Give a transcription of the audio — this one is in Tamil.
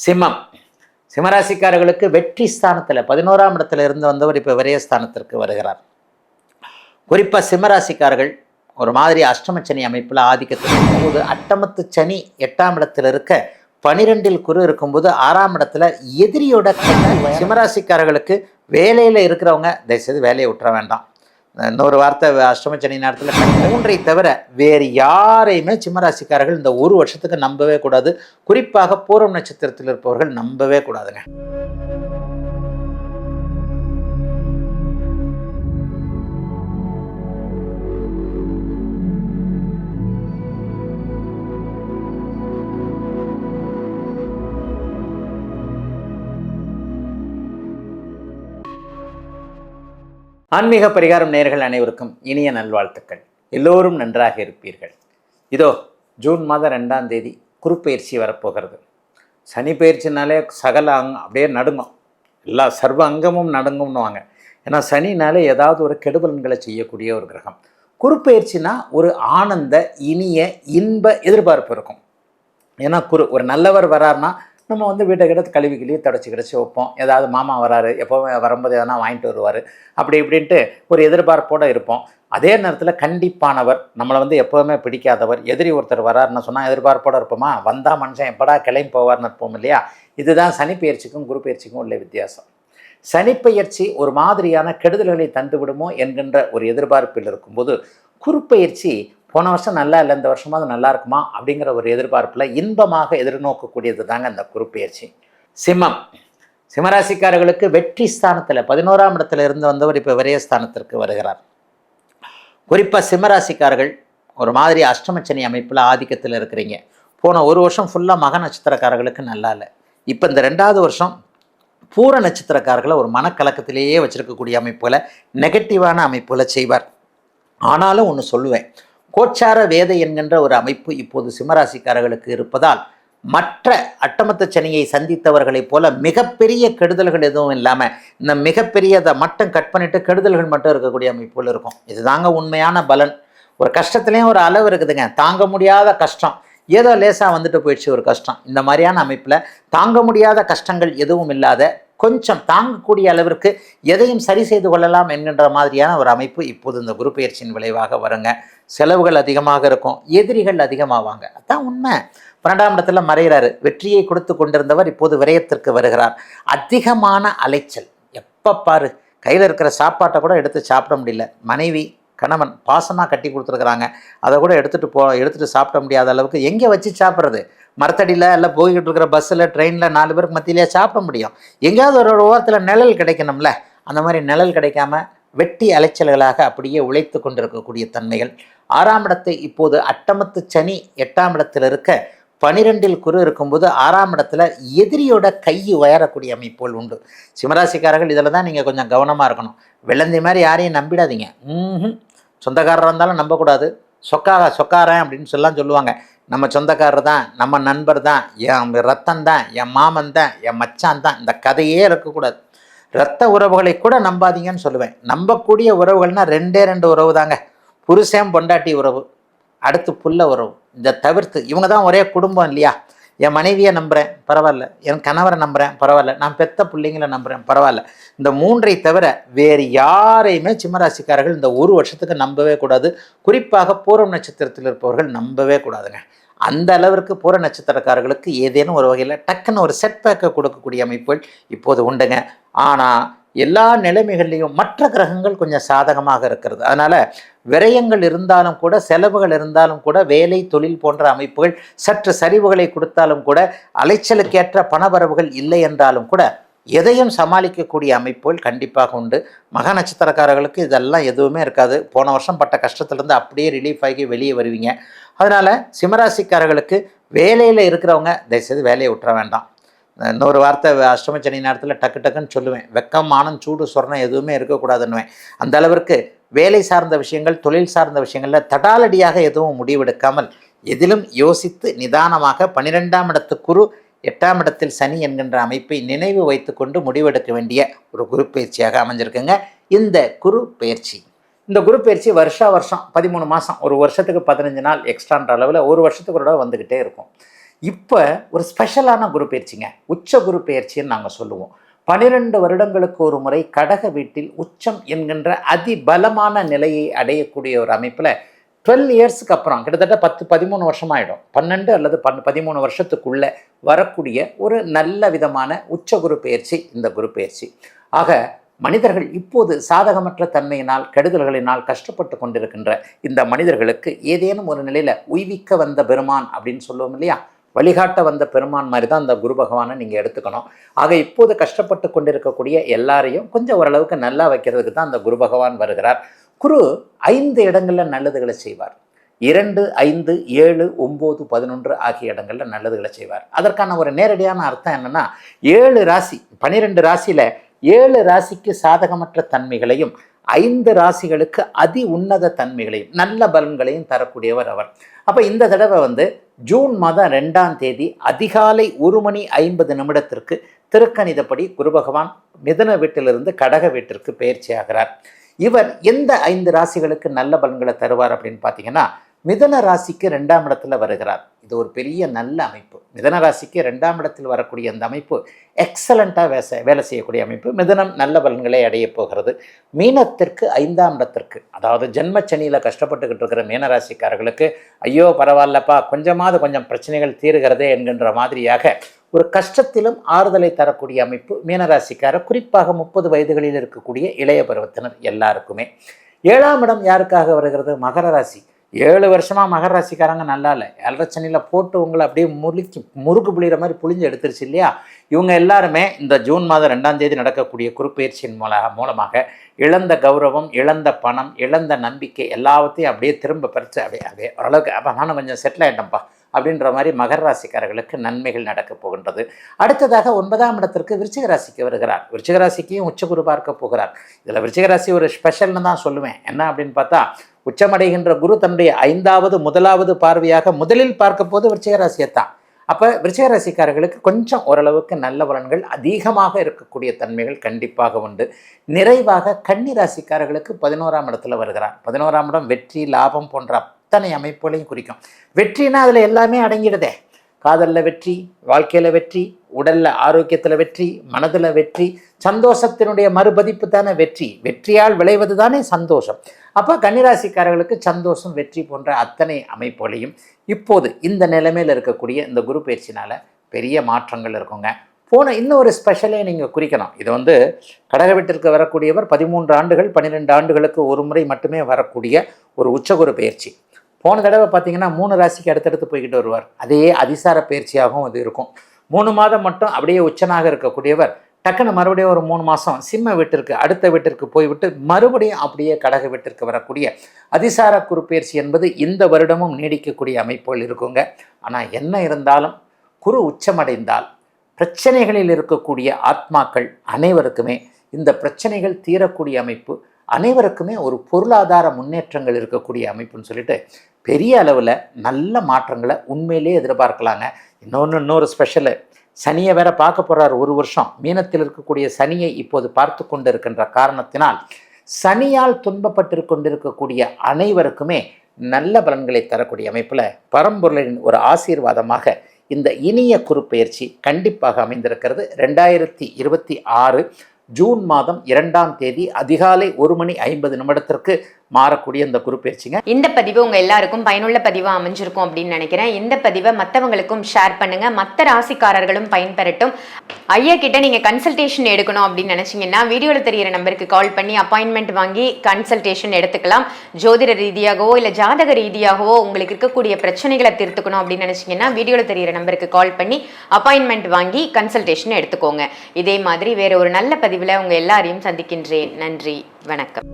சிம்மம். சிம்மராசிக்காரர்களுக்கு வெற்றி ஸ்தானத்தில் 11ஆம் இடத்துல இருந்து வந்தவர் இப்போ விரயஸ்தானத்திற்கு வருகிறார். குறிப்பாக சிம்மராசிக்காரர்கள் ஒரு மாதிரி அஷ்டமச்சனி அமைப்பில் ஆதிக்கத்தில் இருக்கும்போது, அட்டமத்து சனி 8ஆம் இடத்துல இருக்க 12இல் குரு இருக்கும்போது 6ஆம் இடத்துல எதிரியோட சிம்மராசிக்காரர்களுக்கு வேலையில் இருக்கிறவங்க தயவுசெய்து வேலையை விட்டுற வேண்டாம். இன்னொரு வார்த்தை, அஷ்டமச்சனி நேரத்தில் 3ஐ தவிர வேறு யாரையுமே சிம்மராசிக்காரர்கள் இந்த ஒரு வருஷத்துக்கு நம்பவே கூடாது. குறிப்பாக பூரம் நட்சத்திரத்தில் இருப்பவர்கள் நம்பவே கூடாதுங்க. ஆன்மீக பரிகாரம் நேயர்கள் அனைவருக்கும் இனிய நல்வாழ்த்துக்கள். எல்லோரும் நன்றாக இருப்பீர்கள். இதோ ஜூன் மாதம் 2ஆம் தேதி குருப்பெயர்ச்சி வரப்போகிறது. சனி பயிற்சினாலே சகல அப்படியே நடுங்கும், எல்லா சர்வ அங்கமும் நடுங்கும்னுவாங்க. ஏன்னா சனினாலே ஏதாவது ஒரு கெடுபலன்களை செய்யக்கூடிய ஒரு கிரகம். குருப்பெயர்ச்சினா ஒரு ஆனந்த இனிய இன்ப எதிர்பார்ப்பு இருக்கும். ஏன்னா ஒரு நல்லவர் வராருன்னா நம்ம வீட்டை கிட்ட கழுவி தொடச்சி கிடச்சி வைப்போம். ஏதாவது மாமா வராரு, எப்போவுமே வரும்போது எதனா வாங்கிட்டு வருவார், அப்படி இப்படின்ட்டு ஒரு எதிர்பார்ப்போடு இருப்போம். அதே நேரத்தில் கண்டிப்பானவர், நம்மளை எப்போவுமே பிடிக்காதவர், எதிரி ஒருத்தர் வராருன்னு சொன்னால் எதிர்பார்ப்போடு இருப்போமா? வந்தால் மனுஷன் எப்படா கிளம்பி போவார்னு இருப்போம் இல்லையா? இதுதான் சனிப்பெயர்ச்சிக்கும் குரு பயிற்சிக்கும் உள்ள வித்தியாசம். சனிப்பெயர்ச்சி ஒரு மாதிரியான கெடுதல்களை தந்துவிடுமோ என்கின்ற ஒரு எதிர்பார்ப்பில் இருக்கும்போது, குருப்பெயர்ச்சி போன வருஷம் நல்லா இல்லை, இந்த வருஷமாக அது நல்லா இருக்குமா அப்படிங்கிற ஒரு எதிர்பார்ப்பில் இன்பமாக எதிர்நோக்கக்கூடியது தாங்க இந்த குருப்பெயர்ச்சி. சிம்மம். சிம்மராசிக்காரர்களுக்கு வெற்றி ஸ்தானத்தில் 11ஆம் இடத்துல இருந்து வந்தவர் இப்போ விரயஸ்தானத்திற்கு வருகிறார். குறிப்பாக சிம்மராசிக்காரர்கள் ஒரு மாதிரி அஷ்டமச்சனி அமைப்பில் ஆதிக்கத்தில் இருக்கிறீங்க. போன ஒரு வருஷம் ஃபுல்லாக மக நட்சத்திரக்காரர்களுக்கு நல்லா இல்லை. இப்போ இந்த 2வது வருஷம் பூர நட்சத்திரக்காரர்களை ஒரு மனக்கலக்கத்திலேயே வச்சுருக்கக்கூடிய அமைப்புகளை, நெகட்டிவான அமைப்புகளை செய்வார். ஆனாலும் ஒன்று சொல்லுவேன், கோச்சார வேதை என்கின்ற ஒரு அமைப்பு இப்போது சிம்மராசிக்காரர்களுக்கு இருப்பதால் மற்ற அட்டமத்த சனியை சந்தித்தவர்களைப் போல மிகப்பெரிய கெடுதல்கள் எதுவும் இல்லாமல் இந்த மிகப்பெரியதை மட்டும் கட் பண்ணிவிட்டு கெடுதல்கள் மட்டும் இருக்கக்கூடிய அமைப்புகள் இருக்கும். இதுதாங்க உண்மையான பலன். ஒரு கஷ்டத்துலேயும் ஒரு அளவு இருக்குதுங்க. தாங்க முடியாத கஷ்டம் ஏதோ லேசாக வந்துட்டு போயிடுச்சு ஒரு கஷ்டம். இந்த மாதிரியான அமைப்பில் தாங்க முடியாத கஷ்டங்கள் எதுவும் இல்லாத, கொஞ்சம் தாங்கக்கூடிய அளவிற்கு எதையும் சரி செய்து கொள்ளலாம் என்கின்ற மாதிரியான ஒரு அமைப்பு இப்போது இந்த குரு பயிற்சியின் விளைவாக வருங்க. செலவுகள் அதிகமாக இருக்கும், எதிரிகள் அதிகமாவாங்க. அதுதான் உண்மை. 12ஆம் இடத்துல மறைகிறாரு. வெற்றியை கொடுத்து கொண்டிருந்தவர் இப்போது விரயத்திற்கு வருகிறார். அதிகமான அலைச்சல். எப்போ பாரு கையில் இருக்கிற சாப்பாட்டை கூட எடுத்து சாப்பிட முடியல. மனைவி கணவன் பாசமாக கட்டி கொடுத்துருக்குறாங்க, அதை கூட எடுத்துகிட்டு சாப்பிட முடியாத அளவுக்கு எங்கே வச்சு சாப்பிட்றது? மரத்தடியில் இல்லை போய்கிட்டு இருக்கிற பஸ்ஸில் ட்ரெயினில் 4 பேருக்கு மத்தியிலே சாப்பிட முடியும்? எங்கேயாவது ஒரு ஓரத்தில் நிழல் கிடைக்கணும்ல. அந்த மாதிரி நிழல் கிடைக்காம வெட்டி அலைச்சல்களாக அப்படியே உழைத்து கொண்டிருக்கக்கூடிய தன்மைகள். 6ஆம் இடத்தை இப்போது அட்டமத்து சனி 8ஆம் இடத்தில் இருக்க 12இல் குரு இருக்கும்போது 6ஆம் இடத்துல எதிரியோட கை உயரக்கூடிய அமைப்புகள் உண்டு. சிம்மராசிக்காரர்கள் இதில் தான் நீங்கள் கொஞ்சம் கவனமாக இருக்கணும். வெள்ளந்தி மாதிரி யாரையும் நம்பிடாதீங்க. சொந்தக்காரராக இருந்தாலும் நம்பக்கூடாது. சொக்காரன் அப்படின்னு சொல்லுவாங்க. நம்ம சொந்தக்காரர் தான், நம்ம நண்பர் தான், என் ரத்தம் தான், என் மாமன் தான், என் மச்சான் தான், இந்த கதையே இருக்கக்கூடாது. இரத்த உறவுகளை கூட நம்பாதீங்கன்னு சொல்லுவேன். நம்பக்கூடிய உறவுகள்னால் 2 உறவு தாங்க. புருஷன் பொண்டாட்டி உறவு, அடுத்து புள்ள உறவு. இதை தவிர்த்து இவங்க தான் ஒரே குடும்பம் இல்லையா? என் மனைவியை நம்புகிறேன் பரவாயில்ல, என் கணவரை நம்புகிறேன் பரவாயில்ல, நான் பெத்த பிள்ளைங்களை நம்புகிறேன் பரவாயில்ல. இந்த 3ஐ தவிர வேறு யாரையுமே சிம்மராசிக்காரர்கள் இந்த ஒரு வருஷத்துக்கு நம்பவே கூடாது. குறிப்பாக பூரம் நட்சத்திரத்தில் இருப்பவர்கள் நம்பவே கூடாதுங்க. அந்த அளவிற்கு பூர நட்சத்திரக்காரர்களுக்கு ஏதேனும் ஒரு வகையில் டக்குன்னு ஒரு செட்பேக்கை கொடுக்கக்கூடிய அமைப்புகள் இப்போது உண்டுங்க. ஆனால் எல்லா நிலைமைகள்லையும் மற்ற கிரகங்கள் கொஞ்சம் சாதகமாக இருக்கிறது. அதனால் விரயங்கள் இருந்தாலும் கூட, செலவுகள் இருந்தாலும் கூட, வேலை தொழில் போன்ற அமைப்புகள் சற்று சரிவுகளை கொடுத்தாலும் கூட, அலைச்சலுக்கேற்ற பணவரவுகள் இல்லை என்றாலும் கூட எதையும் சமாளிக்கக்கூடிய அமைப்புகள் கண்டிப்பாக உண்டு. மக நட்சத்திரக்காரர்களுக்கு இதெல்லாம் எதுவுமே இருக்காது. போன வருஷம் பட்ட கஷ்டத்துலேருந்து அப்படியே ரிலீஃப் ஆகி வெளியே வருவீங்க. அதனால் சிம்மராசிக்காரர்களுக்கு வேலையில் இருக்கிறவங்க தயவுசெய்து வேலையை விட்டுற வேண்டாம். இன்னொரு வார்த்தை, அஷ்டமச்சனி நேரத்தில் டக்குன்னு சொல்லுவேன், வெக்கம் மானம் சூடு சொர்ணம் எதுவுமே இருக்கக்கூடாதுன்னுவேன். அந்த அளவிற்கு வேலை சார்ந்த விஷயங்கள், தொழில் சார்ந்த விஷயங்களில் தடாலடியாக எதுவும் முடிவெடுக்காமல் எதிலும் யோசித்து நிதானமாக 12ஆம் இடத்து குரு 8ஆம் இடத்தில் சனி என்கின்ற அமைப்பை நினைவு வைத்து கொண்டு முடிவெடுக்க வேண்டிய ஒரு குரு பயிற்சியாக அமைஞ்சிருக்குங்க இந்த குரு பயிற்சி. இந்த குரு பயிற்சி வருஷம் 13 மாதம், ஒரு வருஷத்துக்கு 15 நாள் எக்ஸ்ட்ரான்ற அளவில் ஒரு வருஷத்துக்கு ஒரு தடவை வந்துக்கிட்டே இருக்கும். இப்போ ஒரு ஸ்பெஷலான குரு பயிற்சிங்க, உச்ச குரு பயிற்சின்னு நாங்கள் சொல்லுவோம். 12 வருடங்களுக்கு ஒரு முறை கடக வீட்டில் உச்சம் என்கின்ற அதிபலமான நிலையை அடையக்கூடிய ஒரு அமைப்பில் 12 இயர்ஸுக்கு அப்புறம் கிட்டத்தட்ட 10-13 வருஷமாயிடும், 12 அல்லது 13 வருஷத்துக்குள்ளே வரக்கூடிய ஒரு நல்ல விதமான உச்ச குரு பயிற்சி இந்த குரு பயிற்சி. ஆக மனிதர்கள் இப்போது சாதகமற்ற தன்மையினால் கெடுதல்களினால் கஷ்டப்பட்டு கொண்டிருக்கின்ற இந்த மனிதர்களுக்கு ஏதேனும் ஒரு நிலையில் உய்விக்க வந்த பெருமான் அப்படின்னு சொல்லுவோம் இல்லையா, வழிகாட்ட வந்த பெருமான் மாதிரி தான் அந்த குரு பகவானை நீங்கள் எடுத்துக்கணும். ஆக இப்போது கஷ்டப்பட்டு கொண்டிருக்கக்கூடிய எல்லாரையும் கொஞ்சம் ஓரளவுக்கு நல்லா வைக்கிறதுக்கு தான் அந்த குரு பகவான் வருகிறார். குரு 5 இடங்களில் நல்லதுகளை செய்வார். 2, 5, 7, 9, 11 ஆகிய இடங்களில் நல்லதுகளை செய்வார். அதற்கான ஒரு நேரடியான அர்த்தம் என்னென்னா, 7 ராசி 12 ராசியில் 7 ராசிக்கு சாதகமற்ற தன்மைகளையும் 5 ராசிகளுக்கு அதி உன்னத தன்மைகளையும் நல்ல பலன்களையும் தரக்கூடியவர் அவர். அப்போ இந்த தடவை ஜூன் மாதம் 2ஆம் தேதி அதிகாலை 1:50 திருக்கணிதப்படி குரு பகவான் மிதுன வீட்டிலிருந்து கடக வீட்டிற்கு பயிற்சி ஆகிறார். இவர் எந்த 5 ராசிகளுக்கு நல்ல பலன்களை தருவார் அப்படின்னு பார்த்தீங்கன்னா, மிதன ராசிக்கு 2ஆம் இடத்துல வருகிறார். இது ஒரு பெரிய நல்ல அமைப்பு. மிதன ராசிக்கு 2ஆம் இடத்தில் வரக்கூடிய அந்த அமைப்பு எக்ஸலண்ட்டாக வேலை செய்யக்கூடிய அமைப்பு. மிதனம் நல்ல பலன்களை அடைய போகிறது. மீனத்திற்கு 5ஆம் இடத்திற்கு, அதாவது ஜென்மச்சனியில் கஷ்டப்பட்டுக்கிட்டு இருக்கிற மீனராசிக்காரர்களுக்கு ஐயோ பரவாயில்லப்பா, கொஞ்சம் பிரச்சனைகள் தீருகிறதே என்கின்ற மாதிரியாக ஒரு கஷ்டத்திலும் ஆறுதலை தரக்கூடிய அமைப்பு மீனராசிக்காரர், குறிப்பாக 30 வயதுகளில் இருக்கக்கூடிய இளைய பருவத்தினர் எல்லாருக்குமே. 7ஆம் இடம் யாருக்காக வருகிறது? மகர ராசி. 7 வருஷமாக மகர ராசிக்காரங்க நல்லா இல்லை, 7.5 சனியில் போட்டு உங்களை அப்படியே முறுக்கு புளிகிற மாதிரி புளிஞ்சு எடுத்துருச்சு இல்லையா. இவங்க எல்லாருமே இந்த ஜூன் மாதம் 2ஆம் தேதி நடக்கக்கூடிய குருப்பெயர்ச்சியின் மூலமாக இழந்த கௌரவம், இழந்த பணம், இழந்த நம்பிக்கை எல்லாத்தையும் அப்படியே திரும்ப பறித்து அப்படியே ஓரளவுக்கு அப்போ நானும் கொஞ்சம் செட்டில் ஆகிட்டேன்ப்பா அப்படின்ற மாதிரி மகர ராசிக்காரர்களுக்கு நன்மைகள் நடக்கப் போகின்றது. அடுத்ததாக 9ஆம் இடத்திற்கு விருச்சிக ராசிக்கு வருகிறார். விருச்சிக ராசிக்கையும் உச்சகுரு பார்க்க போகிறார். இதில் விருச்சிக ராசி ஒரு ஸ்பெஷல்னு தான் சொல்லுவேன். என்ன அப்படின்னு பார்த்தா, உச்சமடைகின்ற குரு தன்னுடைய 5வது முதலாவது பார்வையாக முதலில் பார்க்க போது விருச்சிக ராசியைத்தான். அப்போ விருச்சிக ராசிக்காரர்களுக்கு கொஞ்சம் ஓரளவுக்கு நல்ல பலன்கள் அதிகமாக இருக்கக்கூடிய தன்மைகள் கண்டிப்பாக உண்டு. நிறைவாக கன்னி ராசிக்காரர்களுக்கு 11ஆம் இடத்துல வருகிறார். 11ஆம் இடம் வெற்றி, லாபம் போன்ற அத்தனை அமைப்புகளையும் குறிக்கும். வெற்றினா அதில் எல்லாமே அடங்கிடுதே. காதலில் வெற்றி, வாழ்க்கையில் வெற்றி, உடலில் ஆரோக்கியத்தில் வெற்றி, மனதில் வெற்றி, சந்தோஷத்தினுடைய மறுபதிப்பு தானே வெற்றி. வெற்றியால் விளைவது தானே சந்தோஷம். அப்போ கன்னிராசிக்காரர்களுக்கு சந்தோஷம், வெற்றி போன்ற அத்தனை அமைப்புகளையும் இப்போது இந்த நிலைமையில் இருக்கக்கூடிய இந்த குரு பயிற்சினால் பெரிய மாற்றங்கள் இருக்குங்க. இன்னொரு ஸ்பெஷலே நீங்கள் குறிக்கணும். இது கடக வீட்டிற்கு வரக்கூடியவர் 13 ஆண்டுகள் 12 ஆண்டுகளுக்கு ஒரு முறை மட்டுமே வரக்கூடிய ஒரு உச்சகுரு பயிற்சி. போன தடவை பார்த்தீங்கன்னா 3 ராசிக்கு அடுத்தடுத்து போய்கிட்டு வருவார். அதே அதிசார பயிற்சியாகவும் அது இருக்கும். 3 மாதம் மட்டும் அப்படியே உச்சனாக இருக்கக்கூடியவர் டக்குன்னு மறுபடியும் ஒரு 3 மாதம் சிம்ம வீட்டிற்கு அடுத்த வீட்டிற்கு போய்விட்டு மறுபடியும் அப்படியே கடக வீட்டிற்கு வரக்கூடிய அதிசார குரு பயிற்சி என்பது இந்த வருடமும் நீடிக்கக்கூடிய அமைப்புகள் இருக்குங்க. ஆனால் என்ன இருந்தாலும் குரு உச்சமடைந்தால் பிரச்சனைகளில் இருக்கக்கூடிய ஆத்மாக்கள் அனைவருக்குமே இந்த பிரச்சனைகள் தீரக்கூடிய அமைப்பு, அனைவருக்குமே ஒரு பொருளாதார முன்னேற்றங்கள் இருக்கக்கூடிய அமைப்புன்னு சொல்லிட்டு பெரிய அளவில் நல்ல மாற்றங்களை உண்மையிலே எதிர்பார்க்கலாங்க. இன்னொரு ஸ்பெஷலு, சனியை வேற பார்க்க போகிறார் 1 வருஷம். மீனத்தில் இருக்கக்கூடிய சனியை இப்போது பார்த்து கொண்டு இருக்கின்ற காரணத்தினால் சனியால் துன்பப்பட்டு கொண்டிருக்கக்கூடிய அனைவருக்குமே நல்ல பலன்களை தரக்கூடிய அமைப்பில் பரம்பொருளின் ஒரு ஆசீர்வாதமாக இந்த இனிய குருப்பெயர்ச்சி கண்டிப்பாக அமைந்திருக்கிறது. 2026 ஜூன் மாதம் 2ஆம் தேதி அதிகாலை 1:50 மாறக்கூடிய இந்த குரு பயிற்சிங்க. இந்த பதிவு உங்க எல்லாருக்கும் பயனுள்ள பதிவா அமைஞ்சிருக்கும் அப்படின்னு நினைக்கிறேன். இந்த பதிவை மற்றவங்களுக்கும் ஷேர் பண்ணுங்க, மற்ற ராசிக்காரர்களும் பயன்பெறட்டும். ஐயா கிட்ட நீங்க கன்சல்டேஷன் எடுக்கணும் அப்படின்னு நினைச்சீங்கன்னா வீடியோல தெரியிற நம்பருக்கு கால் பண்ணி அப்பாயின்மெண்ட் வாங்கி கன்சல்டேஷன் எடுத்துக்கலாம். ஜோதிட ரீதியாகவோ இல்ல ஜாதக ரீதியாகவோ உங்களுக்கு இருக்கக்கூடிய பிரச்சனைகளை தீர்த்துக்கணும் அப்படின்னு நினைச்சீங்கன்னா வீடியோல தெரியிற நம்பருக்கு கால் பண்ணி அப்பாயின்மெண்ட் வாங்கி கன்சல்டேஷன் எடுத்துக்கோங்க. இதே மாதிரி வேற ஒரு நல்ல பதிவுல உங்க எல்லாரையும் சந்திக்கின்றேன். நன்றி, வணக்கம்.